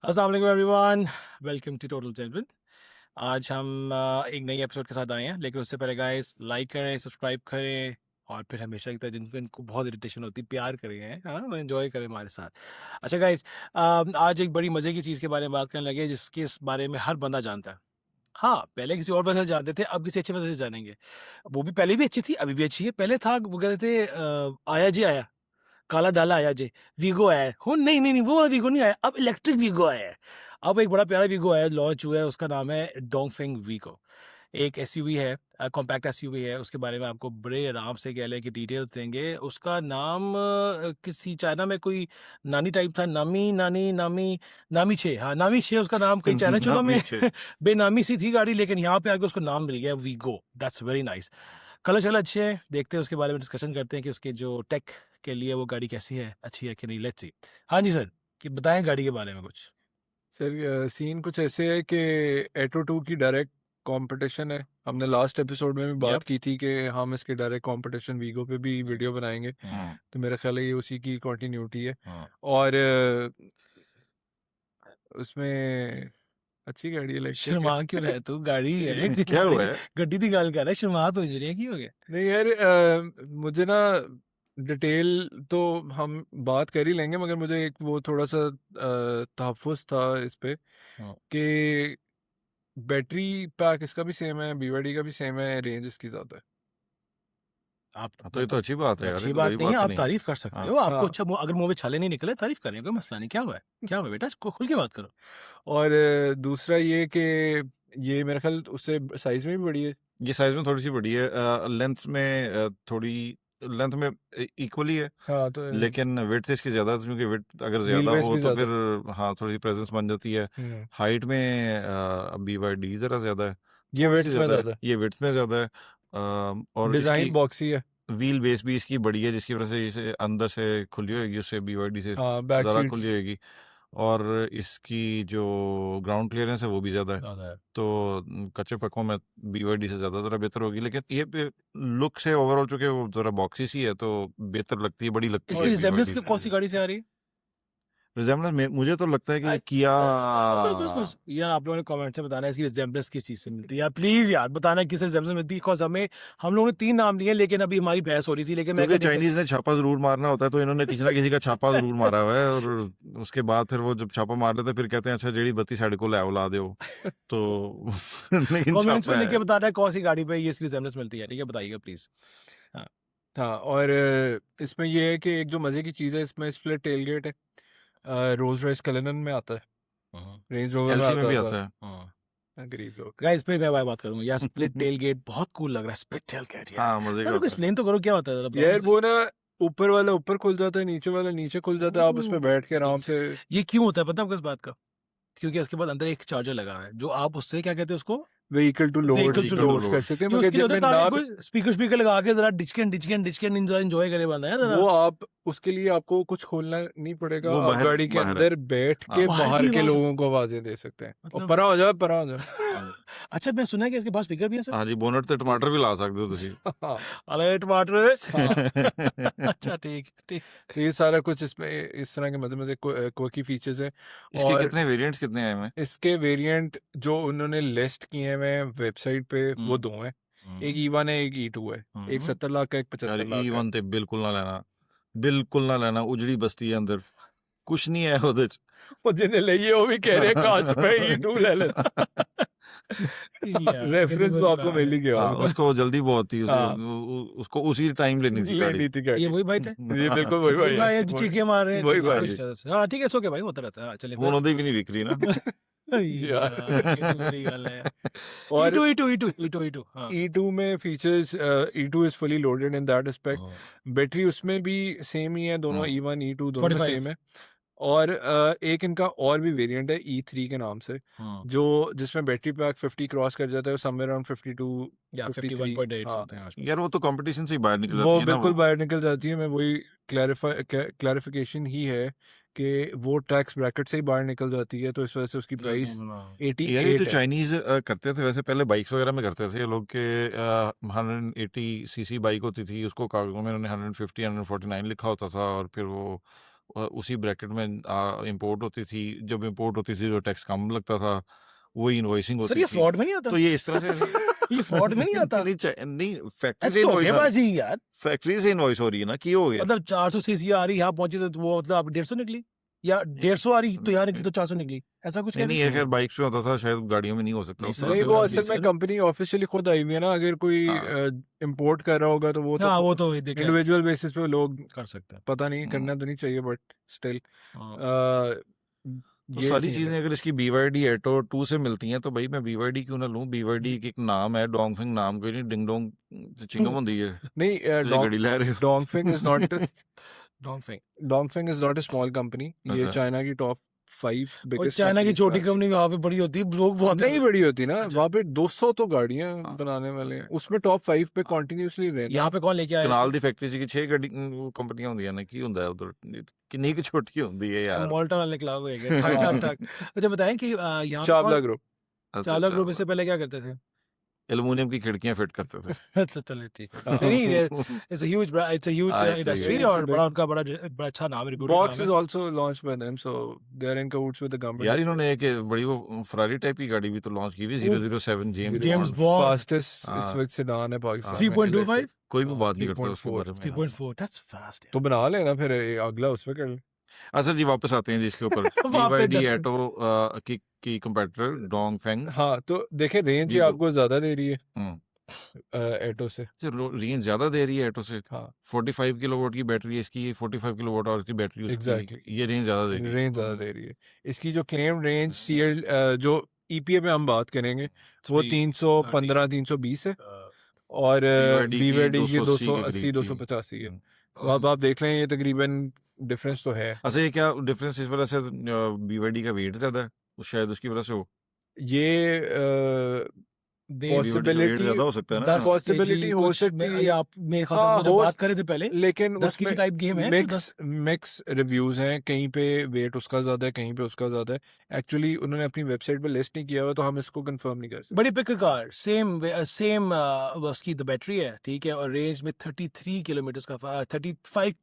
अस्सलाम वालेकुम everyone, welcome to total genuine. आज हम एक नई एपिसोड के साथ आए हैं, लेकिन उससे पहले गाइस लाइक करें, सब्सक्राइब करें और फिर हमेशा की तरह जिनको इनको बहुत इरिटेशन होती है प्यार करें, हाँ एंजॉय करें हमारे साथ। अच्छा गाइस, आज एक बड़ी मज़े की चीज़ के बारे में बात करने लगे जिसके इस बारे में हर बंदा जानता है। हाँ, पहले किसी और वजह से जानते थे, अब किसी अच्छे वजह से जानेंगे। वो भी पहले भी अच्छी थी, अभी भी अच्छी है। पहले था वो कहते थे आया जी आया, काला डाला आया जे, वीगो आया है। हो नहीं, नहीं, नहीं, वो वाला वीगो नहीं आया, अब इलेक्ट्रिक वीगो आया है। अब एक बड़ा प्यारा वीगो आया है, लॉन्च हुआ है, उसका नाम है डोंगफेंग वीगो। एक एसयूवी है, कॉम्पैक्ट एसयूवी है, उसके बारे में आपको बड़े आराम से कह लें कि डिटेल्स देंगे। उसका नाम किसी चाइना में कोई नानी टाइप था, नामी, नानी, नामी, नामी 6, हाँ, नामी 6 उसका नाम कहीं चाइना चूना में नामी 6 बेनामी सी थी गाड़ी, लेकिन यहाँ पे आके उसको नाम मिल गया Vigo. That's very nice. Colour चल अच्छे हैं, देखते हैं उसके बारे में डिस्कशन करते हैं कि उसके जो टेक के लिए वो गाड़ी कैसी है, अच्छी है कि नहीं। Let's see. हाँ जी सर, कि बताएं गाड़ी के बारे में कुछ। सर, सीन कुछ ऐसे है कि एटो 2 की डायरेक्ट कंपटीशन है। हमने लास्ट एपिसोड में भी बात यप। की थी कि हम इसके डायरेक्ट कंपटीशन वीगो पे भी वीडियो बनाएंगे, तो मेरा ख्याल है ये उसी की कंटिन्यूटी है। और उसमें अच्छी गाड़ी है, लाइक शर्मा क्यों रहे तू, गाड़ी है क्या हुआ है? गड्डी की गल कर रहा है, शर्मा तो इंजरी है, की हो गया। नहीं यार, मुझे ना डिटेल तो हम बात कर ही लेंगे, मगर मुझे एक वो थोड़ा सा तहफ़्फ़ुज़ था इस पे कि बैटरी पैक इसका भी सेम है, बीवाईडी का भी सेम है, रेंज इसकी ज़्यादा है। आप तो ये तो अच्छी बात है यार, ये अच्छी तो बात बुरी नहीं है, बात तो आप नहीं। तारीफ कर सकते हाँ। हो। आपको हाँ, अच्छा अगर मुंह में छाले नहीं निकले, तारीफ करें, कोई मसला नहीं। क्या हुआ है, क्या हुआ है बेटा, खुल के बात करो। और दूसरा ये कि ये मेरा ख्याल उससे साइज़ में भी बड़ी है। ये साइज में थोड़ी सी बड़ी है, लेंथ में थोड़ी लेंथ में इक्वली है, हाँ, तो लेकिन वेट से इसकी ज़्यादा है, क्योंकि वेट अगर व्हील ज़्यादा बेस हो भी तो ज़्यादा फिर हाँ थोड़ी सी प्रेजेंस बन जाती है। है। हाइट में BYD ज़रा ज़्यादा है, ये थोड़ी सी वेट्स में ज़्यादा है, ज़्यादा है। ये विड्थ में ज़्यादा है। और इसकी डिज़ाइन बॉक्सी है। व्हील बेस भी इसकी बड़ी है, जिसकी वजह से इसे अंदर से खुली होगी, उससे BYD से हाँ, बैक ज़रा खुली सीट्स। होगी। और इसकी जो ग्राउंड क्लियरेंस है वो भी ज़्यादा है, ज़्यादा है। तो कच्चे पक्कों में BYD से ज़्यादा ज़रा बेहतर होगी। लेकिन ये पे लुक से ओवरऑल चूंकि वो ज़रा बॉक्सी सी है, तो बेहतर लगती है, बड़ी लगती इसकी है रिजेम्बलेंस BYD से। कौन सी गाड़ी से आ रही है? रिजेम्बलेंस में मुझे तो लगता है कि अ, ये किया। बस यार, आप लोगों ने कमेंट से बताना है इसकी रिजेम्बलेंस किस चीज़ से मिलती है यार, प्लीज़ यार बताना किस रिजेम्बलेंस मिलती है। बिकॉज हम लोगों ने 3 नाम लिए, लेकिन अभी हमारी बहस हो रही थी, लेकिन मैं क्योंकि क्या देखते चाइनीज ने छापा जरूर मारना होता है, तो इन्होंने किसी ना किसी का छापा जरूर मारा हुआ है, और उसके बाद फिर वो जब छापा मार लेते हैं, फिर कहते हैं अच्छा जेडी बत्ती साइड को ला दे तो लेकिन कमेंट्स में छापा लिख के है। बताना है कौन सी गाड़ी पे ये इसकी रिजेम्बलेंस मिलती है, ठीक है, बताइएगा प्लीज़। हाँ। हाँ, और इसमें ये है कि एक जो मज़े की चीज़ है, इसमें स्प्लिट टेलगेट है। रोल्स रॉयस कलेनन में आता है, रेंज रोवर में एलसी में आता भी था। आता है। गरीब लोग। गाइस पे मैं बात करूंगा यार, स्प्लिट टेल गेट बहुत कूल लग रहा है, स्प्लिट टेल गेट यार। हाँ, मजे का मेरे को होता है। एक्सप्लेन तो करो क्या होता है, जरा बताओ यार मुझे। वो ना, ऊपर वाला ऊपर खुल जाता है, नीचे वाला नीचे खुल जाता है, आप उस पे बैठ के आराम से ये क्यों होता है पता है आपको इस बात का? क्योंकि उसके बाद अंदर एक चार्जर लगा हुआ है, जो आप उससे क्या कहते हैं उसको, vehicle to load vehicle to load कर सकते हैं, ये मगर उसके लिए जब होता है, मैं ना ताकि कोई स्पीकर स्पीकर लगा के जरा डिचकन डिचकन डिचकन एंजॉय करे बंदा है जरा। वो आप उसके लिए आपको कुछ खोलना नहीं पड़ेगा, वो आप बाहर गाड़ी के बाहर है। अंदर बैठ हाँ। के बाहर बाहर भी के आवाज लोगों को आवाजें दे सकते हैं। और मतलब परा हो जाओ, परा हो जाओ। अच्छा, मैं सुना है कि इसके पास स्पीकर भी है सर। हाँ जी, बोनट से टमाटर भी ला सकते हो तुसी। हाँ, अरे टमाटर हाँ। अच्छा ठीक ठीक। तो ये सारा कुछ इसमें इस तरह के मजे मजे क्वर्की फीचर्स हैं। इसके और कितने वेरिएंट्स कितने हैं में? इसके वेरिएंट जो उन्होंने लिस्ट किए हुए हैं वेबसाइट पे, वो दो हैं। एक E1 है, एक E2 है। एक 70 लाख का, एक यार 75 लाख का। E1 ਤੇ ਬਿਲਕੁਲ ਨਾ ਲੈਣਾ, ਬਿਲकुल ना लेना, उजड़ी बस्ती है अंदर, कुछ नहीं है ਉਹਦੇ ਚ। वो जिन्हें लिए वो भी कह रहे हैं काश मैं E2 ले लेता। यार रेफरेंस तो आपको मिल ही गया हाँ, होगा। उसको जल्दी बहुत थी, हाँ, उसको उसी टाइम लेनी थी गाड़ी। लेनी थी ये गाड़ी। वही भाई थे। ये बिल्कुल वही वही भाई भाई है है। जो चीखे मार रहे हैं, वही ठीक है, भाई। कुछ तरह से। हाँ ठीक है, सो के भाई होता रहता है। हाँ, चलिए वो उन्होंने भी नहीं बिक रही ना। यार ये तो मेरी गल है। और E2 हाँ। E2 में features, E2 is fully loaded in that aspect. Battery उसमें भी सेम ही है, दोनों E1 E2 दोनों में 45 सेम है। और एक इनका और भी वेरिएंट है E3 के नाम से, जो जिसमें बैटरी पैक 50 क्रॉस कर जाता है, समवेयर अराउंड 52 या 53। 51.8 हाँ, समथिंग आसपास। यार वो तो कंपटीशन से ही बाहर निकल वो जाती है ना बिल्कुल वो। बाहर निकल जाती है। मैं वही क्लैरिफिकेशन ही है कि वो टैक्स ब्रैकेट से ही बाहर निकल जाती है, तो इस वजह से उसकी प्राइस यार ये 88 तो है। चाइनीज करते थे, वैसे पहले बाइक्स वगैरह में करते थे ये लोग के। 180cc बाइक होती थी, उसको कागजों में उन्होंने 150 149 लिखा होता था, और फिर वो उसी ब्रैकेट में इंपोर्ट होती थी, जब इंपोर्ट होती थी तो टैक्स कम लगता था, वही इनवॉइसिंग सर होती ये थी। फ्रॉड में नहीं आता तो ये इस तरह से ये फ्रॉड में नहीं आता नहीं फैक्ट्री से इनवॉइस धोखेबाजी यार फैक्ट्री से इनवॉइस हो रही है ना, की हो गया। मतलब 400 सीसी आ रही यहाँ पहुंची तो वो मतलब आप 150 निकली या 150 आ रही तो यहाँ निकली तो 400 निकली ऐसा कुछ नहीं कह नहीं, रहे ये खैर बाइक पे होता था, शायद गाड़ियों में नहीं हो सकता नहीं उस सर, तरह नहीं से। वो तो असल में सर- कंपनी ऑफिशियली खुद आई हुई है ना, अगर कोई हाँ। इंपोर्ट कर रहा होगा तो वो हाँ वो तो तो देखे इंडिविजुअल बेसिस पे लोग कर सकते हैं पता नहीं, करना तो नहीं चाहिए बट स्टिल हाँ। तो ये सारी सीन चीजें है। अगर इसकी BYD एटो 2 से मिलती हैं तो भाई मैं BYD क्यों ना लूं। BYD की एक नाम है, डोंगफिंग नाम कोई नहीं, डिंग डोंग चिंगम होती है। नहीं तुझे घड़ी ले रहे हो। Dongfeng is not Dongfeng a small company, ये अच्छा। चाइना की टॉप 5 और बिगेस्ट चाइना की छोटी कंपनी वहां पे बड़ी होती है लोग बहुत नहीं बड़ी होती ना, अच्छा। वहाँ पे 200 तो गाड़ियां हाँ। बनाने वाले हैं, उसमें टॉप 5 पे कंटिन्यूअसली रहना। यहाँ पे कौन लेके आया कनाल दी फैक्ट्री ची 6 ਗੱਡੀ ਕੰਪਨੀਆਂ ਹੁੰਦੀਆਂ ਨੇ, ਕੀ ਹੁੰਦਾ ਉਧਰ, ਕਿੰਨੀ ਕੁ ਛੋਟੀ ਹੁੰਦੀ ਹੈ ਯਾਰ। मोल्टा वाले क्लाब हो गए ठक ठक ठक अच्छा बताएं कि यहाँ पे चावला कौन ग्रुप। अच्छा, चावला अच्छा, ग्रुप इससे पहले क्या करते थे एल्युमिनियम की खिड़कियां फिट करते थे। अच्छा चलिए ठीक है नहीं it's a huge industry huge- और it's a बड़ा उनका बड़ा अच्छा नाम है reputed Box नाम is है also launched by them, so they are in cahoots with the government. यार इन्होंने एक बड़ी वो फरारी टाइप की गाड़ी भी तो लॉन्च की हुई, 007 James जेम्स Bond। fastest हाँ। इस वक्त sedan है पाकिस्तान में, 3.25 electric। कोई भी बात नहीं करता उसके 3.4 बारे में। 3.4 that's fast तो बना लेना फिर अगला उसमें कर ले। अच्छा जी, वापस आते हैं जी इसके ऊपर। वहाँ पे BYD डर- एटो की कंपटीटर डोंगफेंग। हाँ तो देखे रेंज ही Vigo। आपको ज्यादा दे रही है हम्म, एटो से। रेंज ज्यादा दे रही है एटो से। हाँ 45 किलोवाट की बैटरी है इसकी, 45 किलोवाट आवर की बैटरी उसकी। Exactly। ये रेंज ज्यादा दे रही है। रेंज ज्यादा दे रही है। इसकी जो क्लेम रेंज CL जो EPA पे हम बात करेंगे वो 315 320 है, और BYD की BYD की 280 के 280 करीब थी। 285 है। तो अब आप देख लें ये तकरीबन डिफरेंस तो है। अच्छा, ये क्या डिफरेंस इस वजह से BYD का वेट ज्यादा है, वो शायद उसकी वजह से हो। ये Weight- BYD का वेट पॉसिबिलिटी ज्यादा हो सकता है ना। 10 possibility kg हो कुछ सकती में- है। ये आप मेरे ख्याल से हाँ, हम जो हो बात कर रहे थे पहले लेकिन 10 kg उसमें टाइप गेम है तो मिक्स रिव्यूज हैं, कहीं पे वेट उसका ज्यादा है, कहीं पे उसका ज्यादा है। एक्चुअली उन्होंने अपनी वेबसाइट पे लिस्ट नहीं किया हुआ, तो हम इसको कंफर्म नहीं कर सकते। बड़ी पिक कार सेम उसकी तो बैटरी है ठीक है और रेंज में 33 किलोमीटर का 35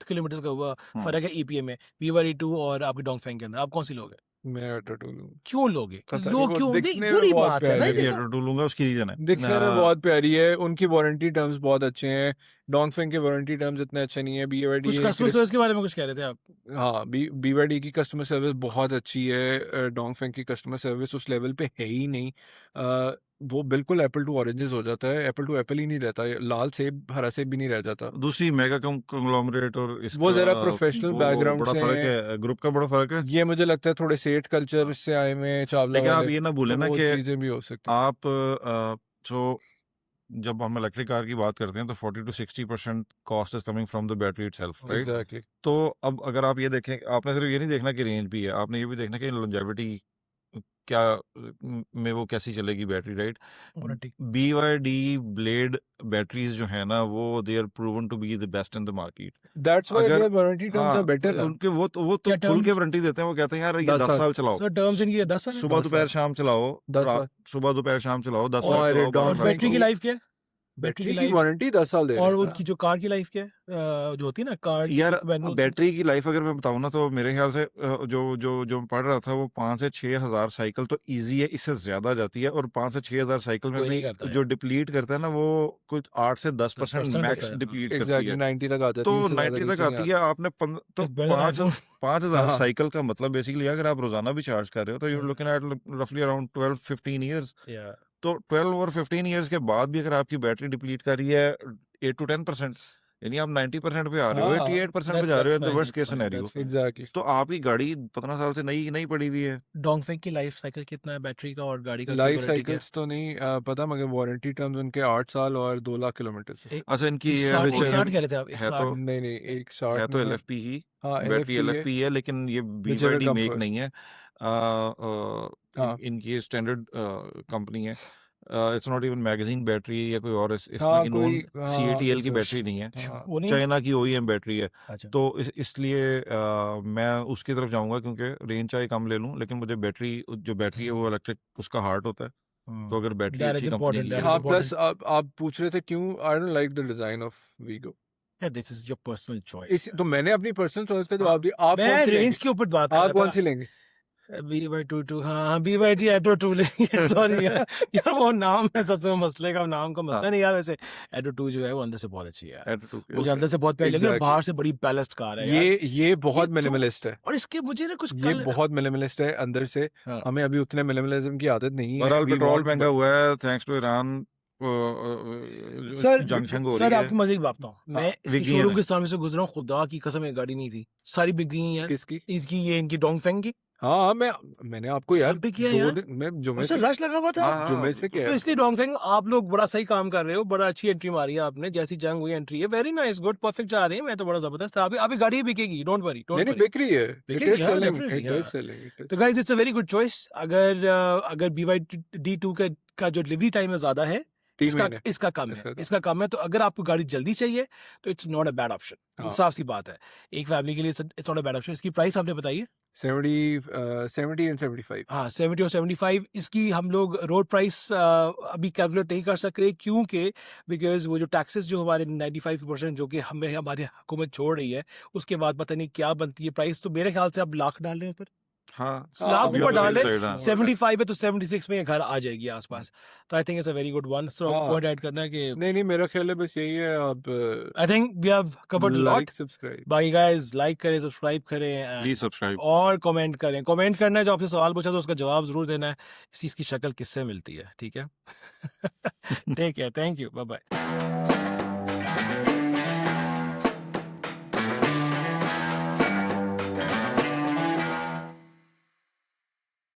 किलोमीटर का हुआ फर्क है EPA में BYD 2 और आपके डोंगफेंग के अंदर आप कौन सी लोगे मैं ऑटो लूंगा। क्यों लोगे पता नहीं, लोग वो क्यों नहीं दिखने में बुरी बहुत बात है ना प्यारी मैं भी ये है। एटो लूंगा, उसकी रीजन है। दिखने में बहुत प्यारी है, उनकी वारंटी टर्म्स बहुत अच्छे हैं। डोंगफेंग के वारंटी टर्म्स इतने अच्छे नहीं है। BYD कुछ कस्टमर सर्विस के बारे में कुछ कह रहे थे आप हाँ BYD की कस्टमर सर्विस बहुत अच्छी है। डोंगफेंग की कस्टमर सर्विस उस लेवल पे है ही नहीं। वो बिल्कुल एप्पल टू ऑरेंजेस हो जाता है, एप्पल टू एप्पल ही नहीं रहता, लाल सेब हरा सेब भी नहीं रह जाता। दूसरी मेगा कंग्लोमरेट और इसका वो जरा प्रोफेशनल वो बैकग्राउंड बड़ा से फर्क हैं। है, ग्रुप का बड़ा फर्क है। ये मुझे लगता है थोड़े सेठ कल्चर से आए हुए हैं चावला लेकिन आप वाले, ये ना भूलें तो ना वो कि चीजें भी हो सकती हैं। आप जो जब हम इलेक्ट्रिक कार की बात करते हैं तो 40 to 60% cost is coming from the battery itself, right. Exactly. तो अब अगर आप ये देखें, आपने सिर्फ ये नहीं देखना कि रेंज भी है, आपने ये भी देखना कि लॉन्जेविटी क्या में वो कैसी चलेगी battery, right. Warranty BYD blade batteries जो है ना, वो they are proven to be the best in the market. That's why अगर- their warranty terms are better. उनके वो तो क्या खुल के terms? वारंटी देते हैं। वो कहते हैं यार ये 10 10 साल चलाओ, सर टर्म्स इनकी 10 साल है? सुबह 10 दोपहर साल। शाम चलाओ, 10 रात साल। सुबह दोपहर शाम चलाओ, 10 और साल चलाओ, और 12 Dongfeng बैटरी की चलाओ। लाइफ क्या है बैटरी बैटरी की की लाइफ वारंटी 10 साल दे और रहे हैं उनकी जो कार की लाइफ क्या है जो होती है ना कार यार manual बैटरी की लाइफ अगर मैं बताऊं ना, तो मेरे ख्याल से जो मैं पढ़ रहा था वो 5 से 6 हजार साइकिल तो इजी है, इससे ज्यादा जाती है। और 5 से 6 हजार साइकिल में कोई भी नहीं करता जो डिप्लीट करता है ना, वो कुछ 8 से 10% 10% मैक्स होता है। डिप्लीट करती एग्जैक्टली है। 90 तक आ जाती तो है, उससे ज्यादा 90 तक नीचे नहीं आती है। आपने तो It's better than iPhone. 5,000 हाँ। साइकिल का मतलब बेसिकली अगर आप रोजाना भी चार्ज कर रहे हो तो यू लुकिंग एट रफली अराउंड 12-15 ईयर्स। Yeah. तो 12 और 15 ईयर्स के बाद भी अगर आपकी बैटरी डिप्लीट कर रही है 8 to 10%, यानी आप 90% पे आ रहे हो, हाँ, 88% पे That's- जा रहे हो, that's the fine, worst that's case fine, scenario. that's fine. Exactly. तो आपकी गाड़ी 15 साल से नई पड़ी हुई है। डोंगफेंग की लाइफ साइकिल कितना है बैटरी का और गाड़ी का लाइफ warranty क्या है? साइकिल्स तो नहीं पता, मगर वारंटी टर्म्स उनके 8 साल और 2 लाख किलोमीटर से। अच्छा, इनकी ये 60 which is- 60 कह रहे थे आप है 60 तो नहीं एक 60 है तो में LFP ही, हाँ बैटरी LFP है। LFP है, लेकिन ये Whichever BYD come make first. नहीं है। हाँ। इनकी स्टैंडर्ड कंपनी है। It's not even magazine battery या कोई और इस तरह हाँ, की कोई नॉन CATL की बैटरी नहीं है, हाँ। वो नहीं चाइना की OEM बैटरी है। अच्छा तो इसलिए मैं उसकी तरफ जाऊंगा, क्योंकि रेंज चाहे कम ले लूं, लेकिन मुझे जो बैटरी है वो इलेक्ट्रिक उसका हार्ट होता है। तो अगर बैटरी That is अच्छी कंपनी important, की that है is हाँ प्लस आप पूछ रहे थे क्यों I don't like the design of Wego. This is your personal इस चॉइस। तो मैंने अपनी पर्सनल चॉइस का हाँ, जवाब दिया। आप कौन मैं सी रेंज लेंगे? के ऊपर बात कर आप रहा कौन था। सी लेंगे? BYD हाँ BYD एडो 2 लेंगे। सॉरी यार, यार वो नाम है सच में मसले का, नाम का मसला हाँ नहीं यार। वैसे एडो 2 जो है वो अंदर से बहुत अच्छी है यार, एडो के मुझे अंदर से बहुत प्यारी लगी और एग्जैक्टली बाहर से बड़ी बैलेंस्ड कार है यार। ये बहुत तो मिनिमलिस्ट है। और इसके मुझे ना कुछ ये कल बहुत मिनिमलिस्ट है अंदर से। हाँ हमें अभी उतने मिनिमलिज्म की आदत नहीं है। बहरहाल वी पेट्रोल वांट महंगा हुआ है थैंक्स टू ईरान। सर जंग शंग हो सर रही आपको है। मजे की बात बताऊं, मैं इसकी विकी है शोरूम ना के सामने से गुजरा हूँ, खुदा की कसम एक गाड़ी नहीं थी, सारी बिक गई हैं यार। किसकी? इसकी ये इनकी डोंगफेंग की हाँ मैंने आपको यार सब बिक गया 2 यार, दिन मैं और जुमे सर से रश लगा हुआ था। हाँ जुमे हाँ से तो कह इसलिए डोंगफेंग आप लोग बड़ा सही काम कर रहे हो, बड़ा अच्छी एंट्री मारी है आपने, जैसी जंग हुई एंट्री है, वेरी नाइस गुड परफेक्ट जा रही है। मैं तो बड़ा जबरदस्त, अभी अभी गाड़ी बिकेगी, डोंट वरी नहीं डोंट नहीं वरी, बिक रही है। इट बिकेगी इज हाँ सेलिंग, डेफिनेटली इट हाँ। Is selling. तो guys it's a very good choice. अगर BYD 2 का जो डिलीवरी टाइम है ज्यादा है, 3 इसका महीने इसका कम है, इसका कम। इसका कम है, तो अगर आपको गाड़ी जल्दी चाहिए तो it's not a bad option, हाँ साफ सी बात है, एक फैमिली के लिए it's not a bad option. इसकी प्राइस आपने बताइए 70 एंड 75। हाँ 70 और 75। इसकी हम लोग रोड प्राइस अभी कैलकुलेट नहीं कर सक रहे, क्योंकि बिकॉज वो जो टैक्सेस जो हमारे 95% जो कि हमें हमारी हुकूमत छोड़ रही है, उसके बाद पता नहीं क्या बनती है प्राइस। तो मेरे ख्याल से आप लाख डाल रहे हैं पर हाँ लाख अभी ऊपर on the डाल safe ले, side, हाँ 75 है तो 76 में ये घर आ जाएगी आसपास। तो I think it's a very good one. So हाँ पॉइंट ऐड करना है कि नहीं मेरा ख्याल है बस यही है। आप I think we have covered a lot. Like subscribe बाकी गाइस लाइक करें, सब्सक्राइब करें प्लीज सब्सक्राइब। और कमेंट करें। कमेंट करना है, जो आपसे सवाल पूछा तो उसका जवाब जरूर देना है, इस चीज़ की शक्ल किससे मिलती है, ठीक है। ठीक है, थैंक यू, बाय बाय।